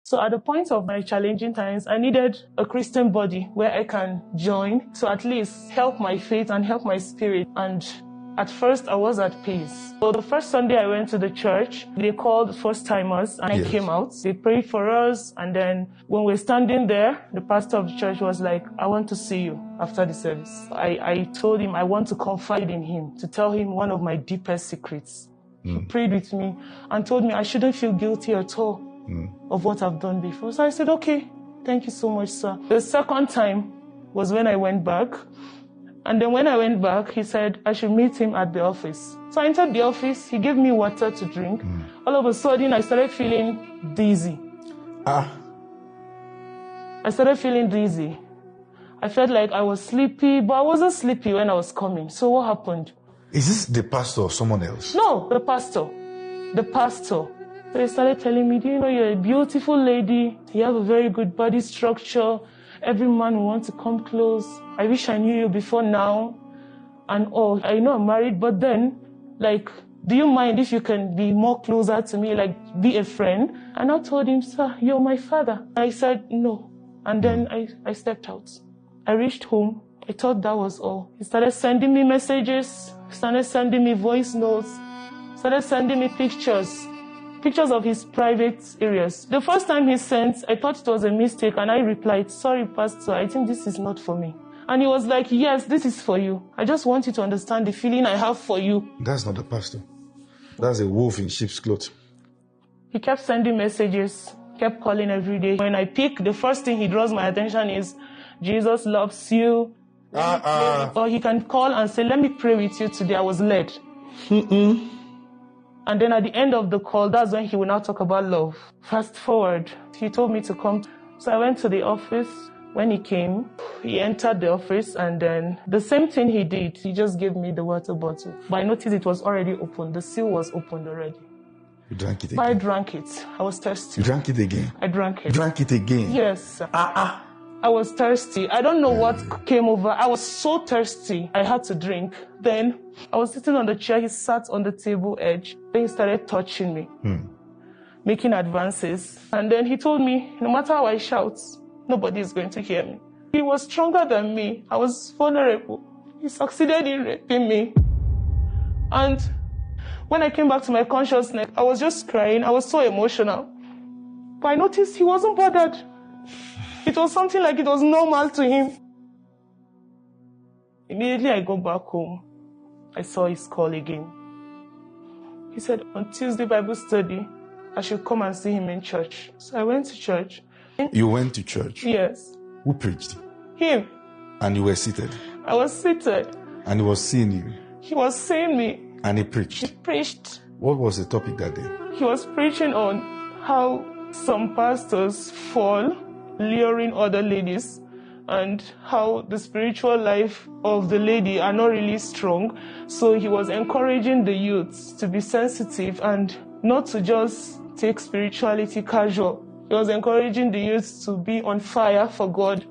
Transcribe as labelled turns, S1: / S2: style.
S1: So at the point of my challenging times, I needed a Christian body where I can join to at least help my faith and help my spirit. And at first, I was at peace. So the first Sunday I went to the church, they called first-timers, and I came out. They prayed for us, and then when we're standing there, the pastor of the church was like, I want to see you after the service. I told him I want to confide in him, to tell him one of my deepest secrets. He prayed with me and told me I shouldn't feel guilty at all of what I've done before. So I said, okay, thank you so much, sir. The second time was when I went back. And then when I went back, he said I should meet him at the office. So I entered the office. He gave me water to drink. All of a sudden, I started feeling dizzy. I started feeling dizzy. I felt like I was sleepy, but I wasn't sleepy when I was coming. So what happened?
S2: Is this the pastor or someone else?
S1: No, the pastor. The pastor. So he started telling me, you know, you're a beautiful lady. You have a very good body structure. Every man will want to come close. I wish I knew you before now. And I know I'm married, but then, like, do you mind if you can be more closer to me, like, be a friend? And I told him, sir, you're my father. I said, no. And then I stepped out. I reached home. I thought that was all. He started sending me messages, started sending me voice notes, started sending me pictures of his private areas. The first time he sent, I thought it was a mistake, and I replied, sorry, Pastor, I think this is not for me. And he was like, yes, this is for you. I just want you to understand the feeling I have for you.
S2: That's not the pastor. That's a wolf in sheep's clothes.
S1: He kept sending messages, kept calling every day. When I pick, the first thing he draws my attention is, Jesus loves you. Or he can call and say, let me pray with you today. I was led. And then at the end of the call, that's when he will now talk about love. Fast forward, he told me to come. So I went to the office. When he came, he entered the office, and then the same thing he did. He just gave me the water bottle. But I noticed it was already open. The seal was opened already.
S2: You drank it again?
S1: But I drank it. I was thirsty.
S2: You drank it again?
S1: I drank it.
S2: Drank it again?
S1: Yes, sir. I was thirsty. I don't know what came over. I was so thirsty. I had to drink. Then I was sitting on the chair. He sat on the table edge. Then he started touching me, making advances. And then he told me, no matter how I shout, nobody is going to hear me. He was stronger than me. I was vulnerable. He succeeded in raping me. And when I came back to my consciousness, I was just crying. I was so emotional. But I noticed he wasn't bothered. It was something like it was normal to him. Immediately I got back home. I saw his call again. He said, on Tuesday Bible study, I should come and see him in church. So I went to church.
S2: You went to church?
S1: Yes.
S2: Who preached?
S1: Him.
S2: And you were seated?
S1: I was seated.
S2: And he was seeing you?
S1: He was seeing me.
S2: And he preached?
S1: He preached.
S2: What was the topic that day?
S1: He was preaching on how some pastors fall, luring other ladies, and how the spiritual life of the lady are not really strong. So he was encouraging the youths to be sensitive and not to just take spirituality casual. He was encouraging the youths to be on fire for God.